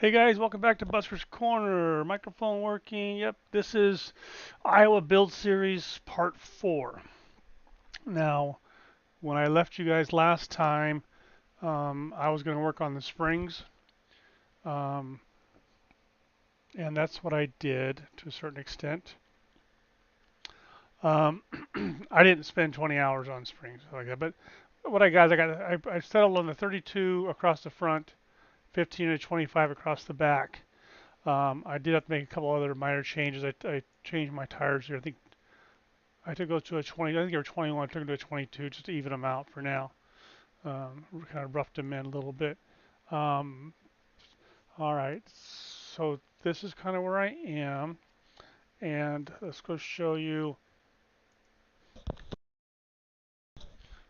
Hey guys, welcome back to Buster's Corner. Microphone working. Yep, this is Iowa Build Series Part 4. Now, when I left you guys last time, I was going to work on the springs, um, and that's what I did to a certain extent. Um, I didn't spend 20 hours on springs like that, but what I got, I settled on the 32 across the front, 15 to 25 across the back. I did have to make a couple other minor changes. I changed my tires here. I think I took those to a 20. I think they were 21. I took them to a 22 just to even them out for now. Kind of roughed them in a little bit. Um, all right. So this is kind of where I am. And let's go show you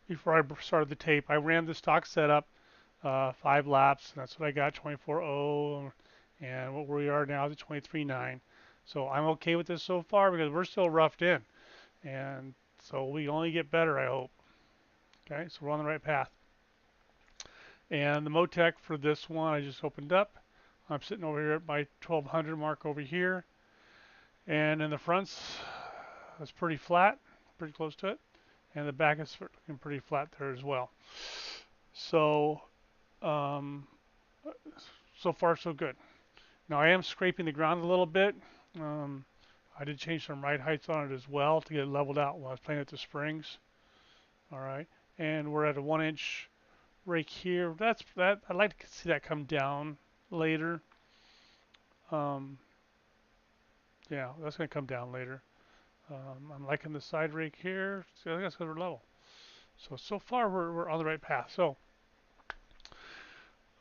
before I started the tape. I ran the stock setup, 5 laps. And that's what I got, 24.0. And what we are now is at 23.9. So I'm okay with this so far because we're still roughed in. And so we only get better, I hope. Okay, so we're on the right path. And the motec for this one I just opened up. I'm sitting over here at my 1200 mark over here. And in the fronts, it's pretty flat, pretty close to it. And the back is looking pretty flat there as well. So, um, so far so good. Now I am scraping the ground a little bit. Um, I did change some ride heights on it as well to get it leveled out while I was playing at the springs. All right, and we're at a 1 inch rake here. That. I'd like to see that come down later. Um, yeah, that's going to come down later. I'm liking the side rake here. So I think that's because we're level. So far we're on the right path. So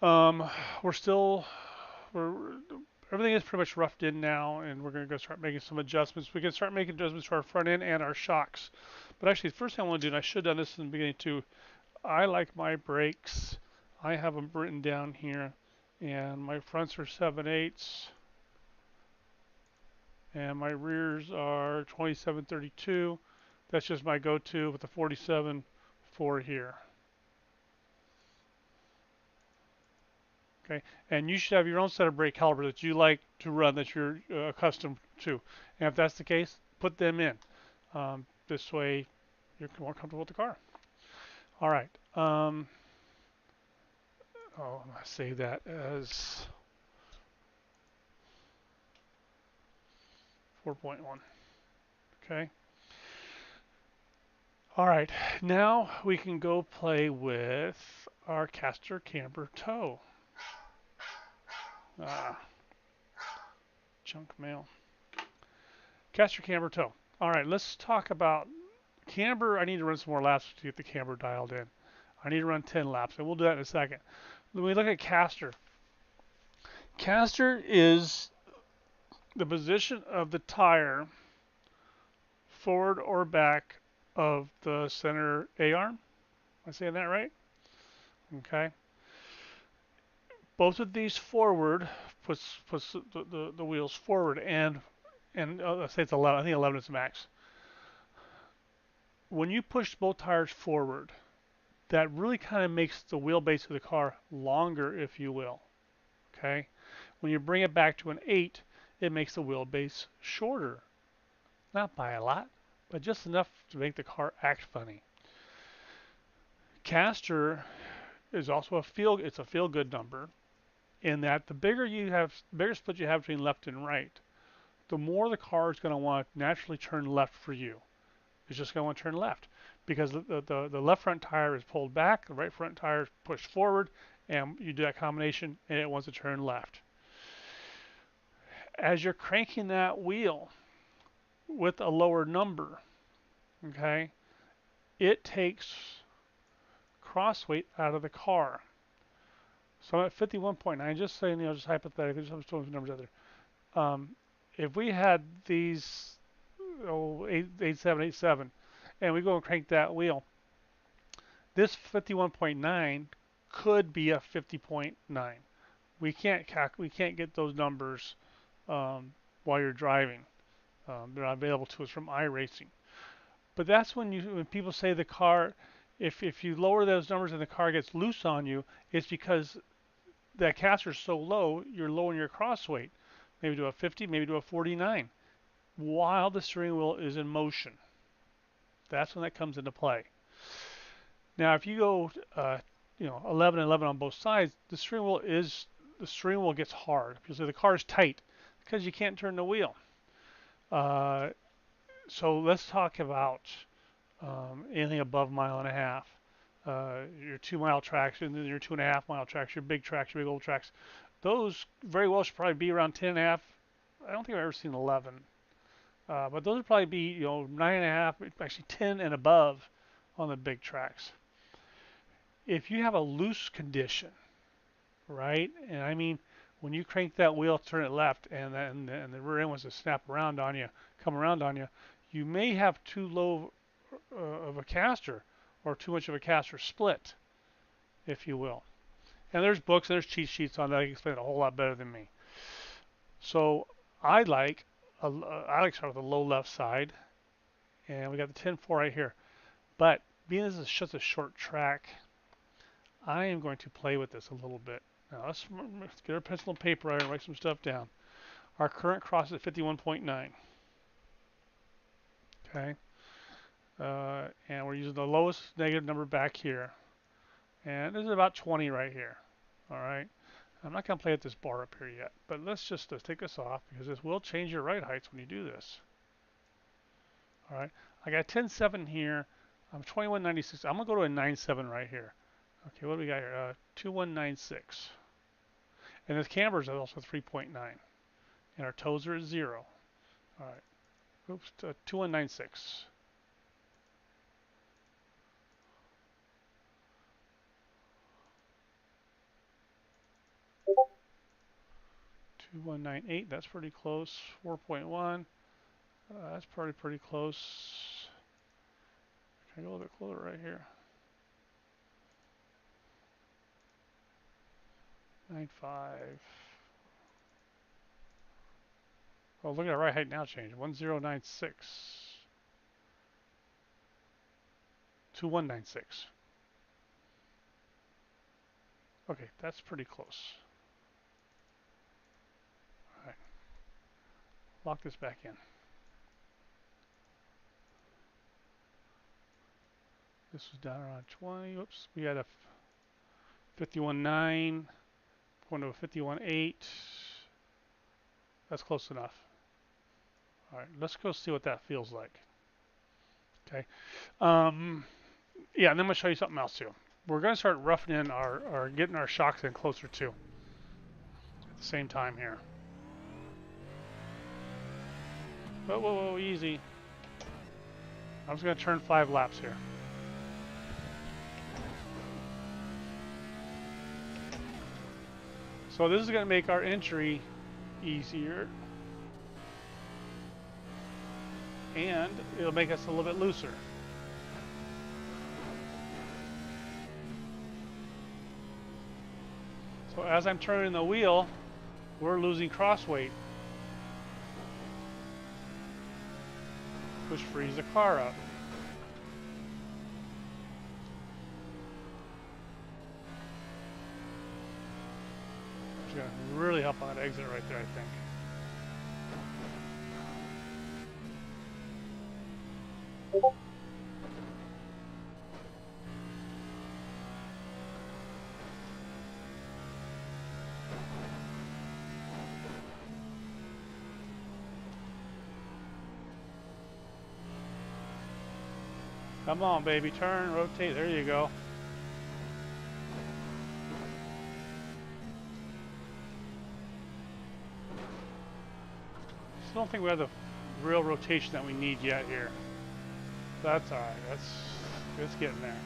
um, we're still we're everything is pretty much roughed in now, and we're going to go start making some adjustments. We can start making adjustments to our front end and our shocks. But actually, the first thing I want to do, and I should have done this in the beginning too, I like my brakes. I have them written down here, and my fronts are 7/8, and my rears are 27/32. That's just my go-to with the 47/4 here. Okay, and you should have your own set of brake calipers that you like to run that you're accustomed to. And if that's the case, put them in. This way, you're more comfortable with the car. All right. Oh, I'm gonna save that as 4.1. Okay. All right. Now we can go play with our caster camber toe. Ah, junk mail. Caster camber toe. All right. Let's talk about camber. I need to run some more laps to get the camber dialed in. I need to run 10 laps, and we'll do that in a second. When we look at caster, caster is the position of the tire forward or back of the center A-arm. Am I saying that right? Okay. Both of these forward puts the wheels forward, and let's say it's 11. I think 11 is max. When you push both tires forward, that really kind of makes the wheelbase of the car longer, if you will. Okay. When you bring it back to an 8, it makes the wheelbase shorter. Not by a lot, but just enough to make the car act funny. Caster is also it's a feel good number in that the bigger split you have between left and right, the more the car is going to want to naturally turn left for you. It's just going to want to turn left because the left front tire is pulled back, the right front tire is pushed forward, and you do that combination and it wants to turn left. As you're cranking that wheel with a lower number, okay, it takes cross weight out of the car. So I'm at 51.9, just saying, just hypothetically, just throwing some numbers out there. If we had these 8787 and we go and crank that wheel, this 51.9 could be a 50.9. We can't get those numbers while you're driving. They're not available to us from iRacing. But that's when people say the car, if you lower those numbers and the car gets loose on you, it's because that caster's so low, you're lowering your cross weight, maybe to a 50, maybe to a 49, while the steering wheel is in motion. That's when that comes into play. Now, if you go, 11 and 11 on both sides, the steering wheel gets hard because the car is tight because you can't turn the wheel. Uh, so let's talk about anything above mile and a half. Your 2 mile tracks and then your 2.5 mile tracks, your big tracks, your big old tracks. Those very well should probably be around 10 and a half. I don't think I've ever seen 11. But those would probably be, 9.5, actually 10 and above on the big tracks. If you have a loose condition, right? And I mean, when you crank that wheel, turn it left, and the rear end wants to snap around on you, come around on you, you may have too low of a caster or too much of a caster split, if you will. And there's books and there's cheat sheets on that. I can explain it a whole lot better than me. So I like to start with the low left side, and we got the 10-4 right here. But being this is such a short track, I am going to play with this a little bit. Now let's get our pencil and paper out and write some stuff down. Our current cross is at 51.9. Okay. And we're using the lowest negative number back here. And this is about 20 right here. All right. I'm not going to play with this bar up here yet, but let's take this off because this will change your right heights when you do this. All right. I got 10.7 here. I'm 21.96. I'm going to go to a 9.7 right here. Okay, what do we got here? 2196. And this camber is also 3.9. And our toes are at 0. All right. Oops, 2196. 2198, that's pretty close. 4.1, that's pretty close. Can I go a little bit closer right here? 95. Oh, look at that right height now change. 1096. 2196. Okay, that's pretty close. All right. Lock this back in. This was down around 20. Oops, we had a 51.9, going to a 51.8. That's close enough. All right, let's go see what that feels like. Okay. Yeah, and then I'm going to show you something else too. We're going to start roughing in our getting our shocks in closer too at the same time here. Whoa, whoa, whoa, easy. I'm just going to turn 5 laps here. So this is going to make our entry easier. And it'll make us a little bit looser. So as I'm turning the wheel, we're losing cross weight, which frees the car up. It's going to really help on that exit right there, I think. Come on, baby, turn, rotate, there you go. Still don't think we have the real rotation that we need yet here. That's all right, it's getting there.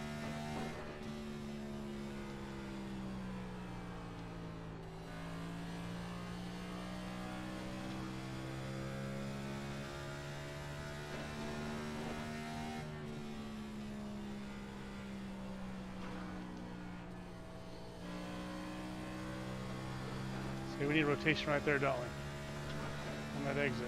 See, we need rotation right there, don't we? On that exit.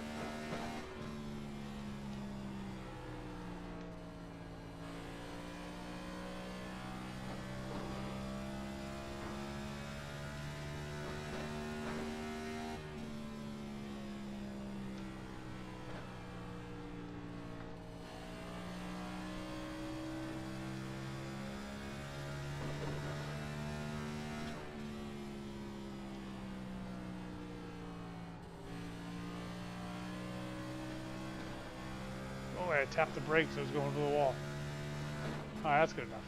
I tapped the brakes, it was going over the wall. Alright, that's good enough.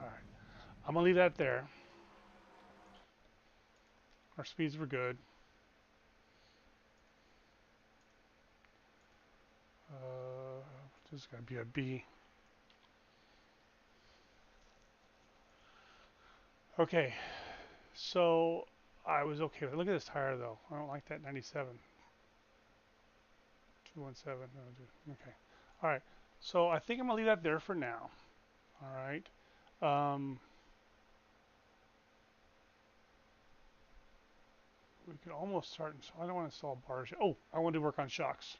Alright, I'm gonna leave that there. Our speeds were good. This is gonna be a B. Okay, so I was okay with it. Look at this tire though. I don't like that 97. 217. Okay. All right. So I think I'm gonna leave that there for now. All right. We could almost start. I don't want to install bars. Oh, I want to work on shocks.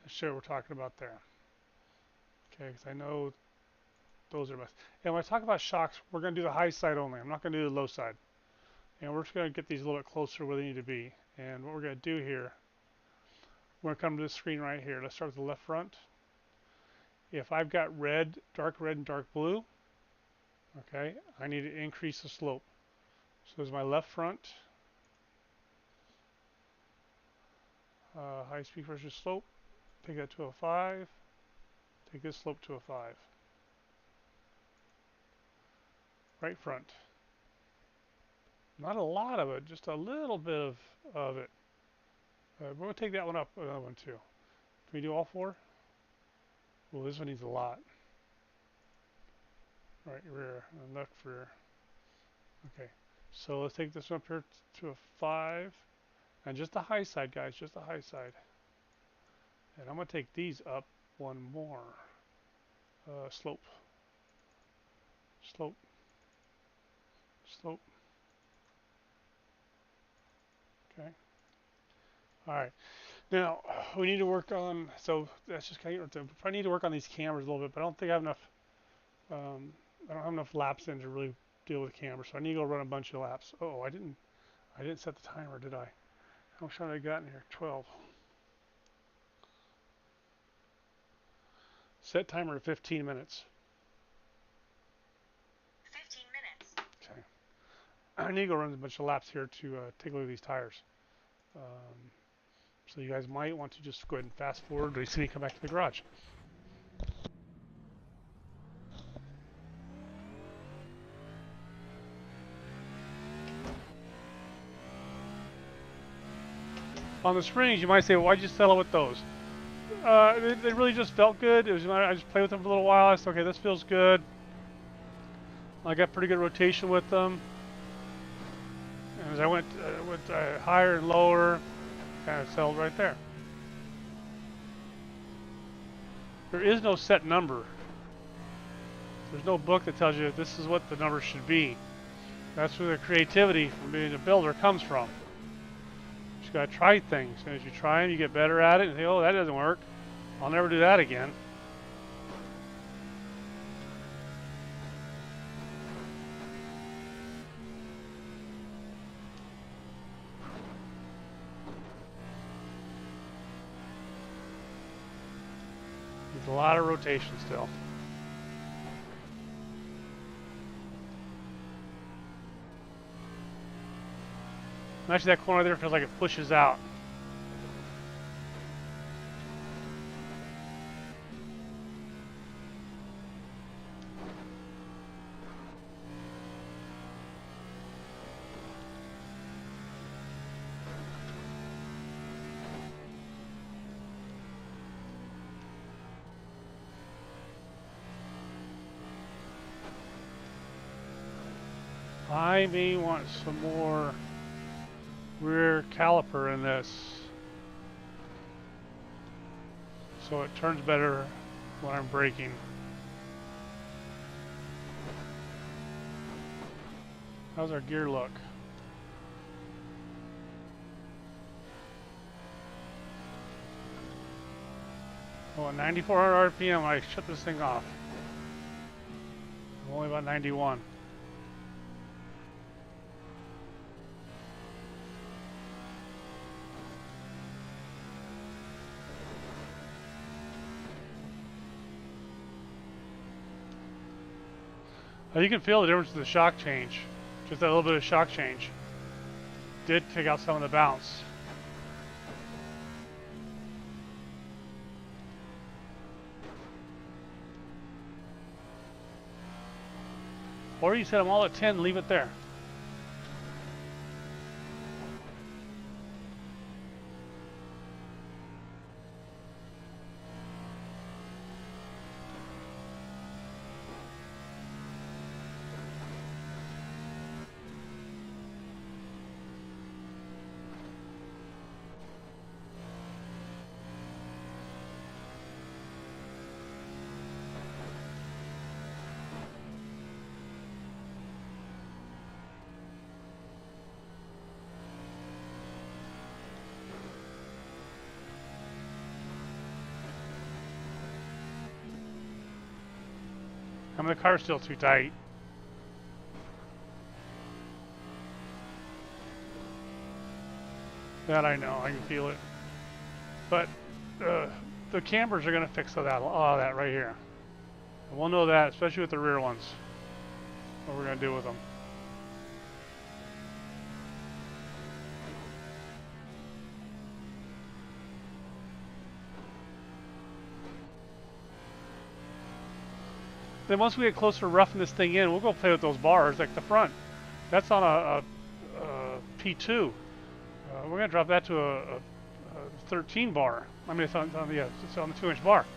Let's show what we're talking about there. Okay, because I know those are best. And when I talk about shocks, we're going to do the high side only. I'm not going to do the low side. And we're just going to get these a little bit closer where they need to be. And what we're going to do here, we're going to come to this screen right here. Let's start with the left front. If I've got red and dark blue, okay, I need to increase the slope. So there's my left front. High speed versus slope. Take that to a 5. Take this slope to a 5. Right front. Not a lot of it, just a little bit of it. We're going to take that one up, another one too. Can we do all 4? Well, this one needs a lot. Right rear and left rear. Okay, so let's take this one up here to a 5. And just the high side, guys, just the high side. And I'm going to take these up one more. Slope. Slope. Slope. Okay. All right. Now, we need to work on, so that's just kind of, I need to work on these cameras a little bit, but I don't think I have enough, I don't have enough laps in to really deal with the camera, so I need to go run a bunch of laps. Oh, I didn't set the timer, did I? How much have I got in here? 12. Set timer to 15 minutes. 15 minutes. Okay. I need to go run a bunch of laps here to take a look at these tires. So you guys might want to just go ahead and fast forward to see me come back to the garage. On the springs, you might say, well, why'd you settle with those? They really just felt good. It was, I just played with them for a little while. I said, okay, this feels good. I got pretty good rotation with them. And as I went higher and lower, kind of settled right there. There is no set number. There's no book that tells you this is what the number should be. That's where the creativity from being a builder comes from. You just got to try things. And as you try them, you get better at it and say, oh, that doesn't work. I'll never do that again. There's a lot of rotation still. Actually, that corner there feels like it pushes out. I may want some more rear caliper in this so it turns better when I'm braking. How's our gear look? Oh, at 9,400 RPM, I shut this thing off. I'm only about 91. You can feel the difference in the shock change. Just that little bit of shock change. did take out some of the bounce. Or you set them all at 10, leave it there. I mean, the car's still too tight. That I know, I can feel it. But the cambers are going to fix all that right here. And we'll know that, especially with the rear ones, what we're going to do with them. Then once we get closer to roughing this thing in, we'll go play with those bars, like the front. That's on a P2. We're going to drop that to a 13 bar. I mean, it's on the 2-inch bar.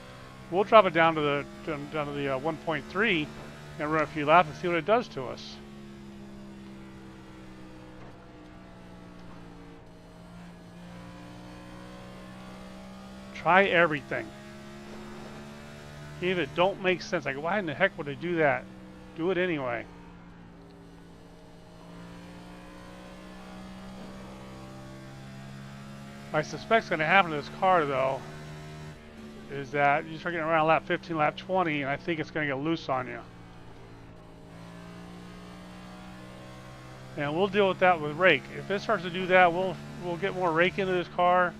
We'll drop it down to the 1.3 and run a few laps and see what it does to us. Try everything. Even if it don't make sense, like why in the heck would I do that? Do it anyway. I suspect's going to happen to this car though is that you start getting around lap 15, lap 20, and I think it's going to get loose on you. And we'll deal with that with rake. If it starts to do that, we'll get more rake into this car.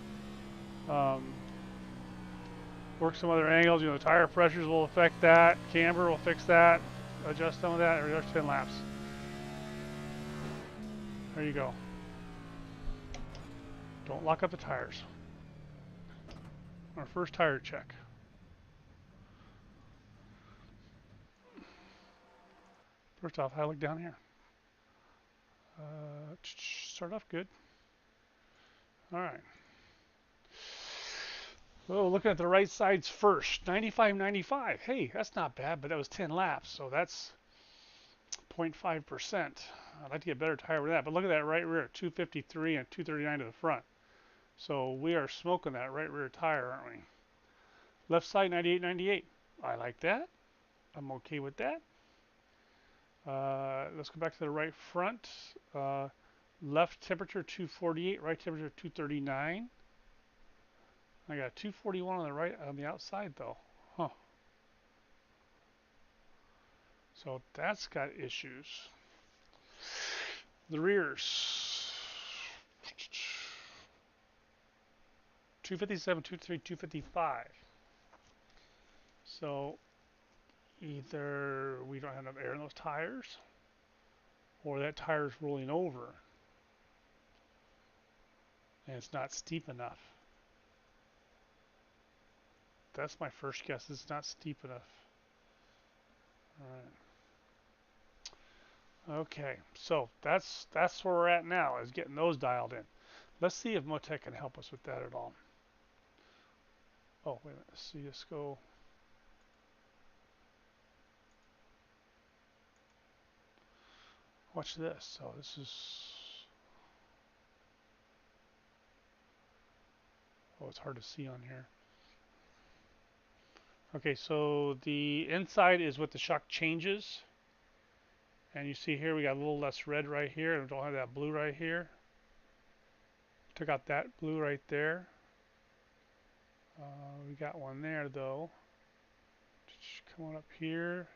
Work some other angles. You know, the tire pressures will affect that. Camber will fix that. Adjust some of that. Every 10 laps. There you go. Don't lock up the tires. Our first tire check. First off, how I look down here. Start off good. All right. Oh, looking at the right sides first. 95.95. Hey, that's not bad, but that was 10 laps, so that's 0.5%. I'd like to get a better tire with that, but look at that right rear, 253 and 239 to the front. So we are smoking that right rear tire, aren't we? Left side, 98.98. I like that. I'm okay with that. Let's go back to the right front. Left temperature 248, right temperature 239. I got 241 on the right on the outside though. Huh. So that's got issues. The rears. 257, 253, 255. So either we don't have enough air in those tires or that tire's rolling over and it's not steep enough. That's my first guess. It's not steep enough. All right. Okay, so that's where we're at now, is getting those dialed in. Let's see if Motec can help us with that at all. Oh, wait a minute. Let's see this go. Watch this. So this is. Oh, it's hard to see on here. Okay, so the inside is with the shock changes. And you see here we got a little less red right here, and we don't have that blue right here. Took out that blue right there. We got one there though. Coming up here.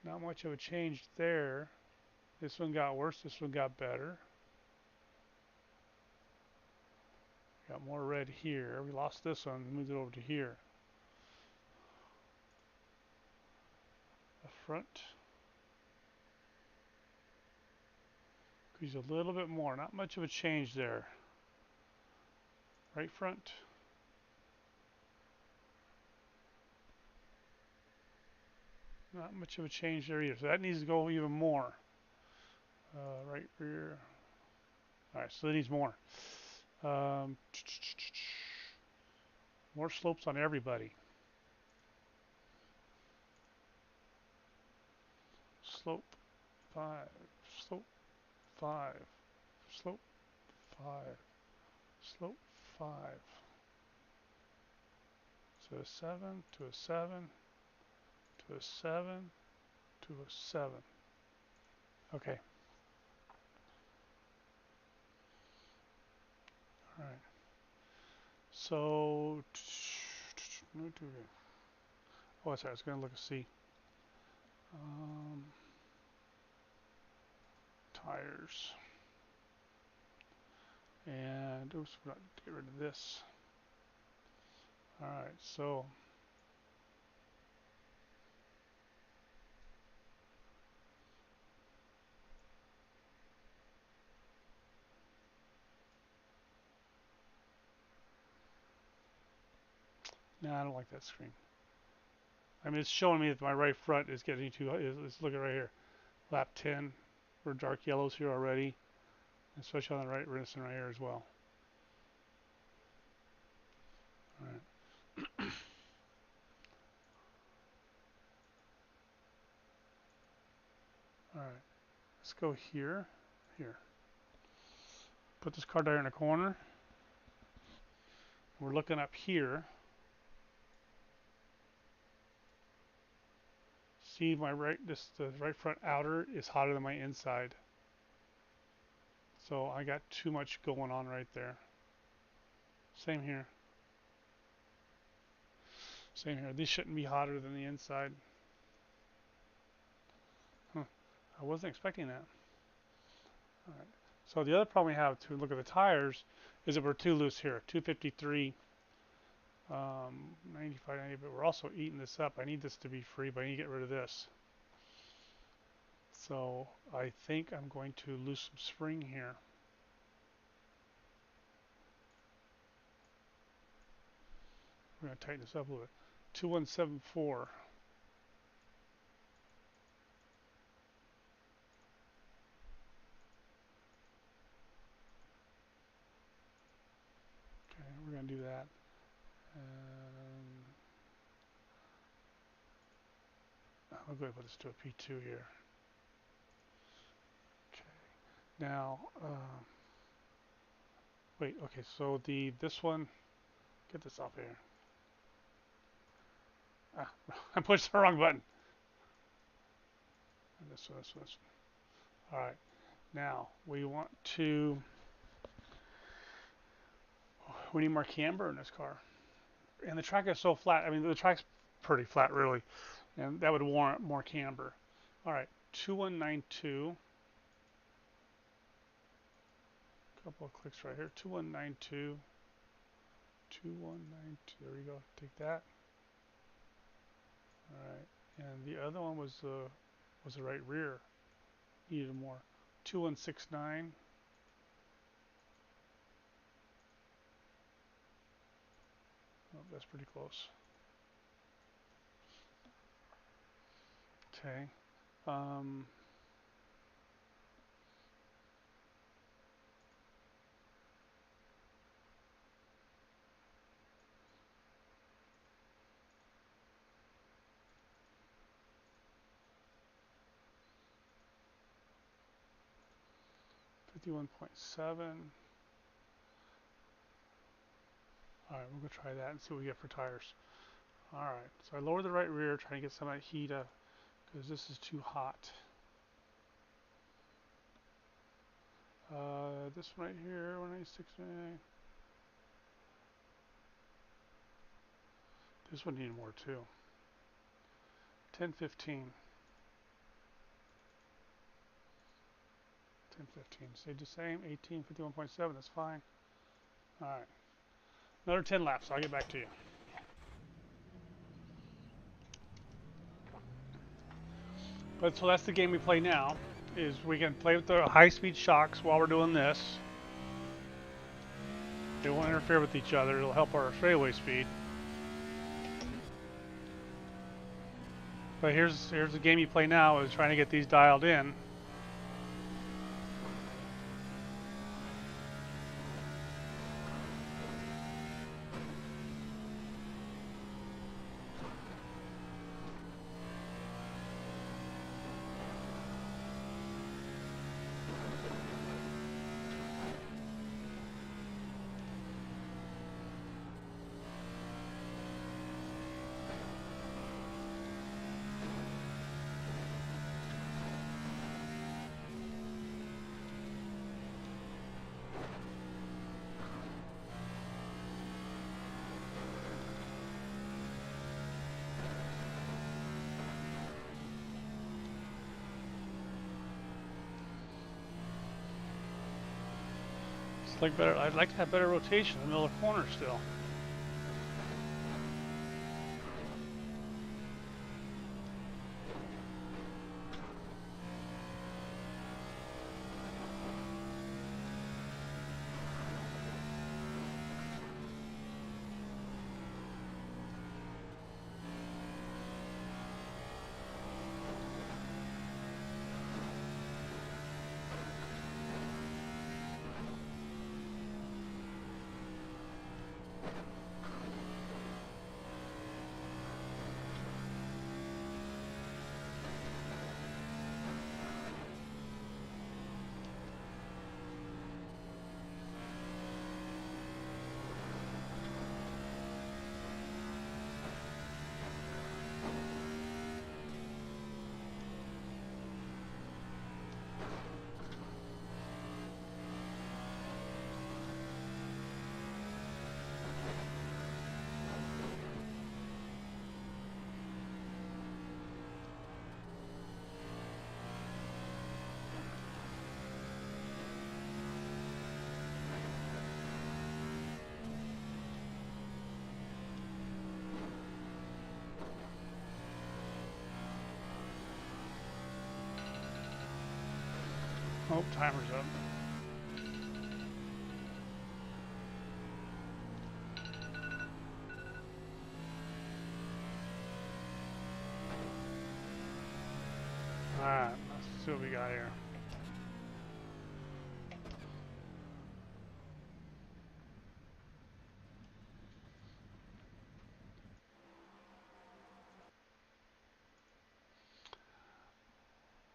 Not much of a change there. This one got worse, this one got better. Got more red here. We lost this one, moved it over to here. The front. Squeeze a little bit more. Not much of a change there. Right front. Not much of a change there either. So that needs to go even more. Right rear. All right, so that needs more. Um, more slopes on everybody. Slope 5. Slope 5. Slope 5. Slope 5. To a 7. To a 7. To a 7. To a 7. Okay. All right. So, oh, sorry, I was going to look at C. Tires. And, oops, we got to get rid of this. All right, so no, I don't like that screen. I mean, it's showing me that my right front is getting too. Let's look at right here. Lap 10. We're dark yellows here already, especially on the right wrist and right here as well. All right. All right. Let's go here. Here. Put this car tire in a corner. We're looking up here. See my right, the right front outer is hotter than my inside. So I got too much going on right there. Same here. Same here. These shouldn't be hotter than the inside. Huh. I wasn't expecting that. All right. So the other problem we have to look at the tires is that we're too loose here. 253, 95, 90, but we're also eating this up. I need this to be free, but I need to get rid of this. So I think I'm going to lose some spring here. We're going to tighten this up a little bit. 2174. Okay, we're going to do that. I'll go ahead and put this to a P2 here. Okay. Now, wait. Okay, so this one. Get this off here. Ah, I pushed the wrong button. And this one, this one, this one. All right. Now we want to. We need more camber in this car, and the track is so flat. I mean, the track's pretty flat, really, and that would warrant more camber. All right, 2192. Couple of clicks right here. 2192. 2192. There we go. Take that. All right, and the other one was the right rear. Needed more. 2169. Oh, that's pretty close. Okay. Um, 51.7. All right, we're gonna try that and see what we get for tires. All right, so I lowered the right rear, trying to get some of that heat up because this is too hot. This one right here, 196. This one needed more too. 1015. 1015. Stayed the same. 1851.7. That's fine. All right. Another 10 laps. I'll get back to you. But so that's the game we play now. is we can play with the high-speed shocks while we're doing this. They won't interfere with each other. It'll help our straightaway speed. But here's the game you play now is trying to get these dialed in. It's like better. I'd like to have better rotation in the middle of the corner still. Oh, timer's up. Alright, let's see what we got here.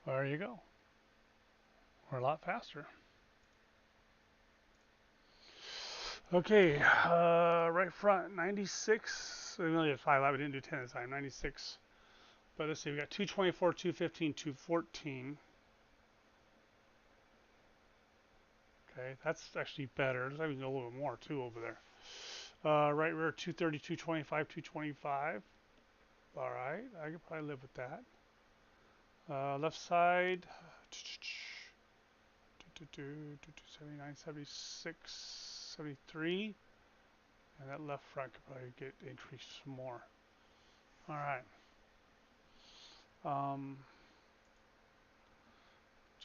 There you go. We're a lot faster. Okay, right front, 96. We only had 5 lap. We didn't do 10 this time. 96. But let's see, we got 224, 215, 214. Okay, that's actually better. There's even a little bit more too over there. Right rear, 230, 225, 225. All right, I could probably live with that. Left side, 79, 76, 73. And that left front could probably get increased some more. All right.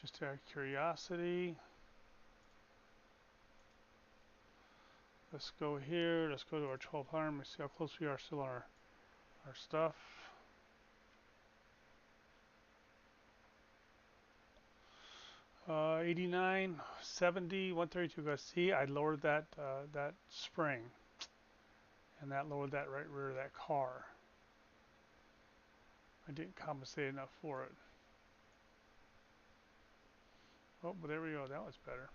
Just out of curiosity, let's go here. Let's go to our 1200. Let me see how close we are still on our stuff. 89, 70, 132. Guys, see, I lowered that that spring, and that lowered that right rear of that car. I didn't compensate enough for it. Oh, but there we go. That was better.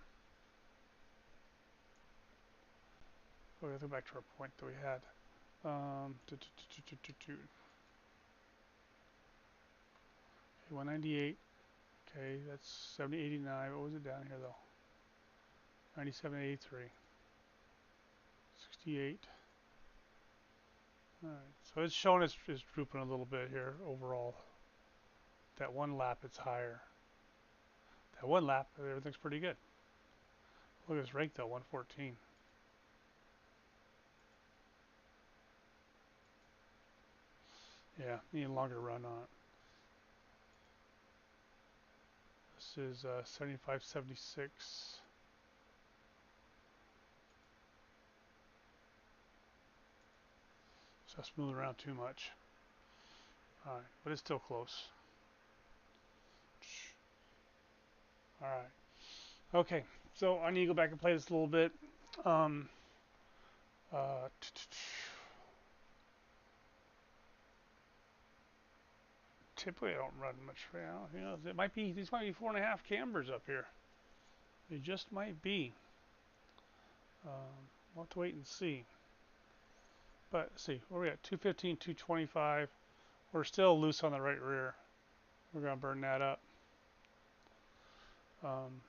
Oh, let's go back to our point that we had. Okay, 198. Okay, that's 70, 89. What was it down here though? 97, 83. 68. All right, so it's showing it's drooping a little bit here overall. That one lap, it's higher. That one lap, everything's pretty good. Look at this rank though, 114. Yeah, need a longer run on it. Let's This is 75.76. So that's moving around too much. All right, but it's still close. All right. Okay, so I need to go back and play this a little bit. Um, uh, Typically, I don't run much right now. You know, it might be these might be 4.5 cambers up here. They just might be. We'll have to wait and see. But let's see, where are we at? 215, 225. We're still loose on the right rear. We're gonna burn that up. Um,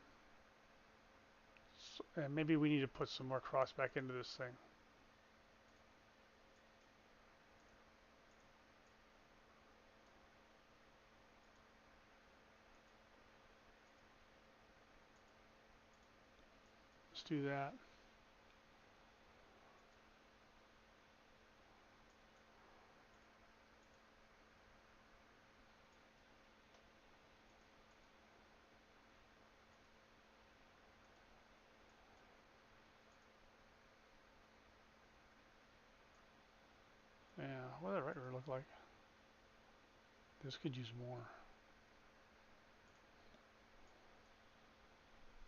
and maybe we need to put some more cross back into this thing. Let's do that. Yeah, what does the right rear look like? This could use more.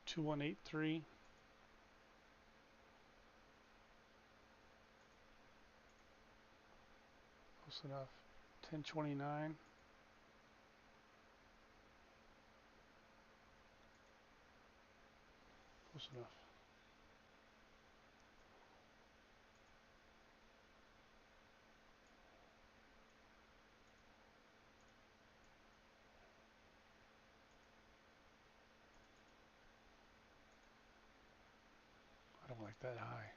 2183. Close enough. 1029. Close enough. I don't like that high.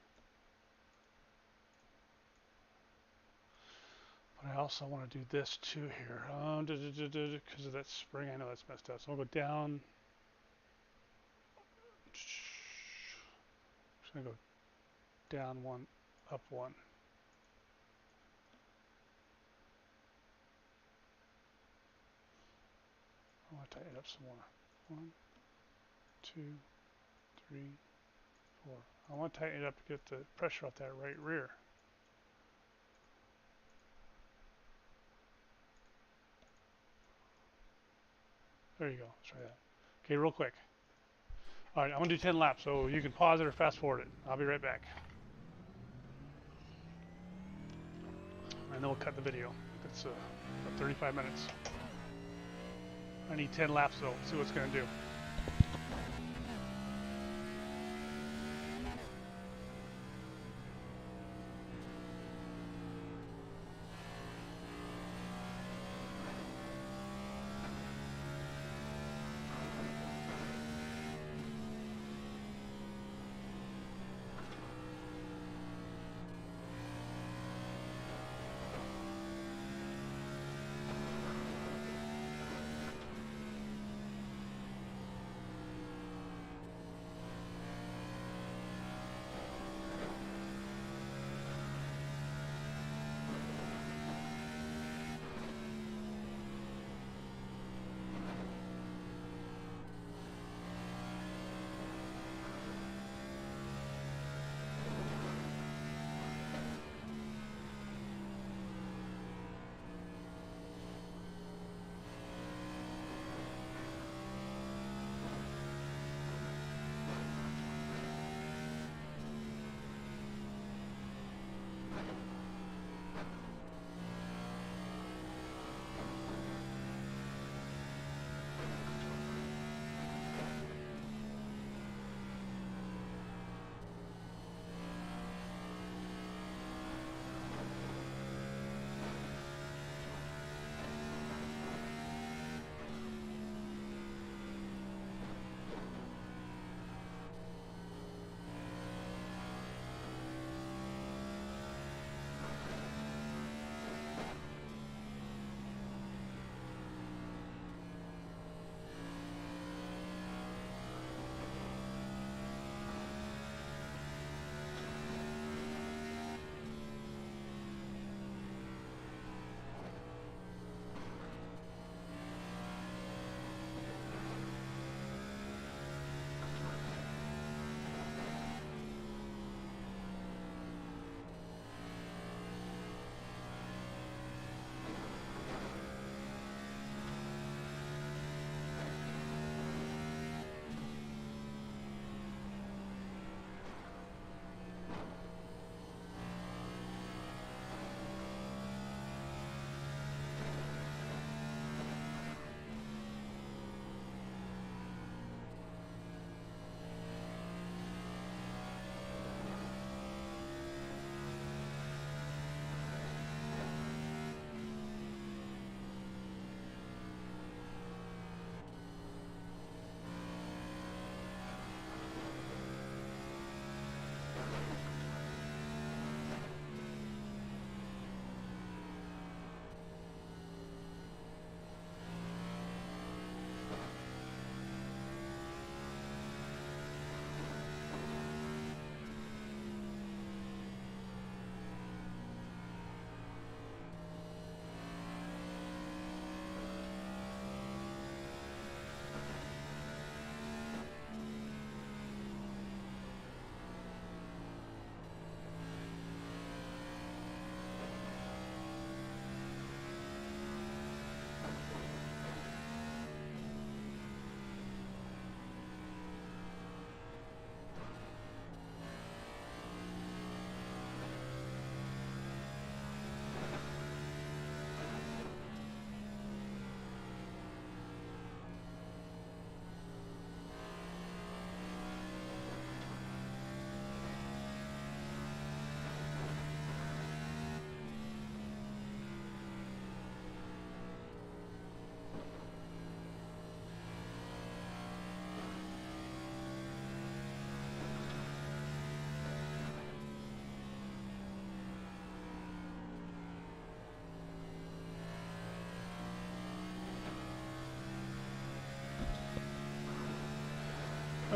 But I also want to do this too here. Because of that spring, I know that's messed up. So I'll go down. Just going to go down one, up one. I want to tighten it up some more. 1, 2, 3, 4. I want to tighten it up to get the pressure off that right rear. There you go. Let's try that. Okay, real quick. All right, I'm going to do 10 laps, so you can pause it or fast forward it. I'll be right back. And then we'll cut the video. It's 35 minutes. I need 10 laps though. See what it's going to do.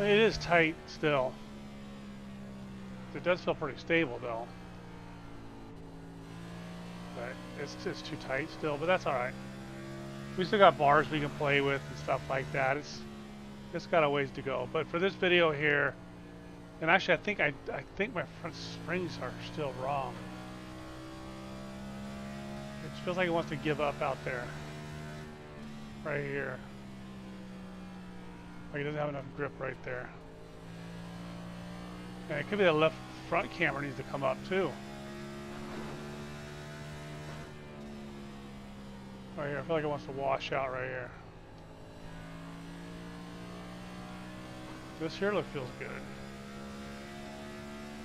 I mean, it is tight still. It does feel pretty stable though, but it's just too tight still. But that's all right. We still got bars we can play with and stuff like that. It's got a ways to go. But for this video here, and actually I think my front springs are still wrong. It feels like it wants to give up out there, right here. Like it doesn't have enough grip right there. And it could be the left front camera needs to come up too. Right here, I feel like it wants to wash out right here. This here look feels good.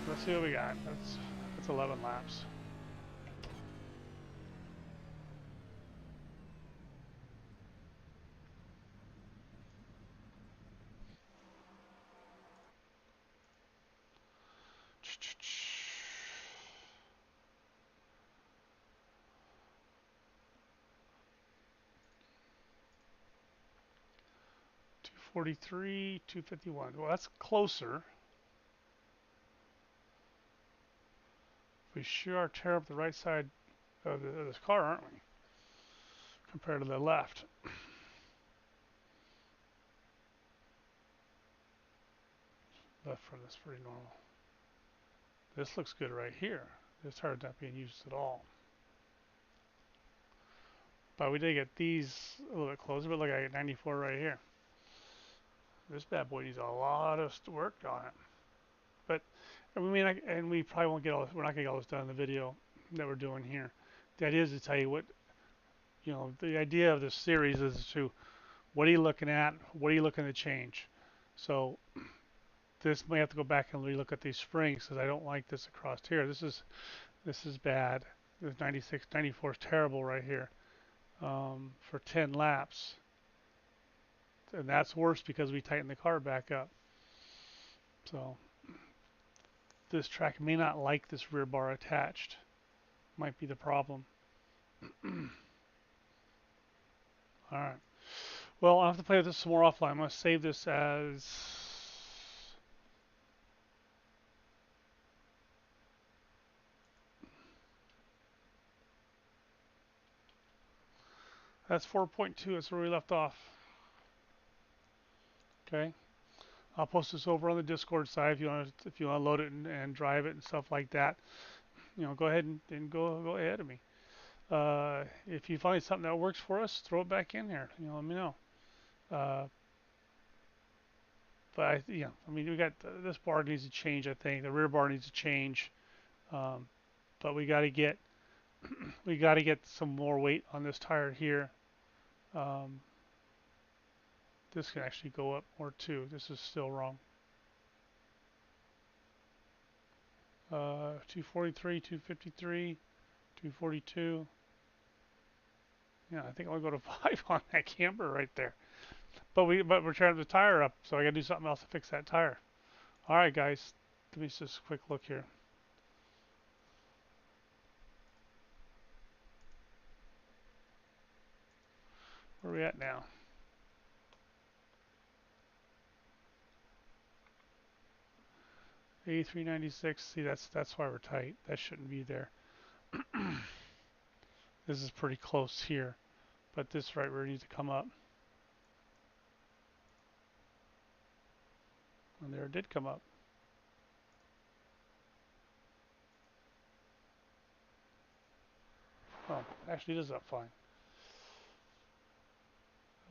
Let's see what we got. That's 11 laps. .243, 251. Well, that's closer. We sure are tearing up the right side of this car, aren't we? Compared to the left. Left front is pretty normal. This looks good right here. This tire's not being used at all. But we did get these a little bit closer, but look, I got 94 right here. This bad boy needs a lot of work on it. But I mean, and we probably won't get all this, we're not gonna get all this done in the video that we're doing here. The idea is to tell you what, the idea of this series is to, what are you looking at? What are you looking to change? So this may have to go back and relook at these springs because I don't like this across here. This is bad. This 96, 94 is terrible right here for 10 laps. And that's worse because we tightened the car back up. So this track may not like this rear bar attached. Might be the problem. All right. Well, I'll have to play with this some more offline. I'm going to save this as that's 4.2. That's where we left off. Okay. I'll post this over on the Discord side if you want to load it and drive it and stuff like that. Go ahead and go ahead of me. If you find something that works for us, throw it back in here. Let me know. Uh, but I mean, we got this bar needs to change. I think the rear bar needs to change. Um, but we got to get some more weight on this tire here. Um, this can actually go up more too. This is still wrong. 243, 253, 242. Yeah, I think I'll go to 5 on that camber right there. But we're tearing the tire up, so I gotta do something else to fix that tire. All right, guys, give me just a quick look here. Where are we at now? 83.96. See, that's why we're tight. That shouldn't be there. This is pretty close here, but this right rear needs to come up. And there it did come up. Oh, actually it is up fine.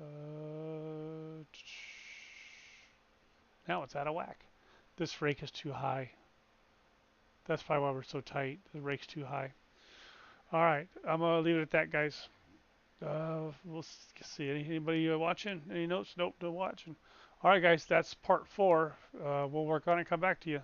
Uh, Now it's out of whack. This rake is too high. That's probably why we're so tight. The rake's too high. All right, I'm gonna leave it at that, guys. We'll see. Anybody watching? Any notes? Nope, no watching. All right, guys, that's part 4. We'll work on it and come back to you.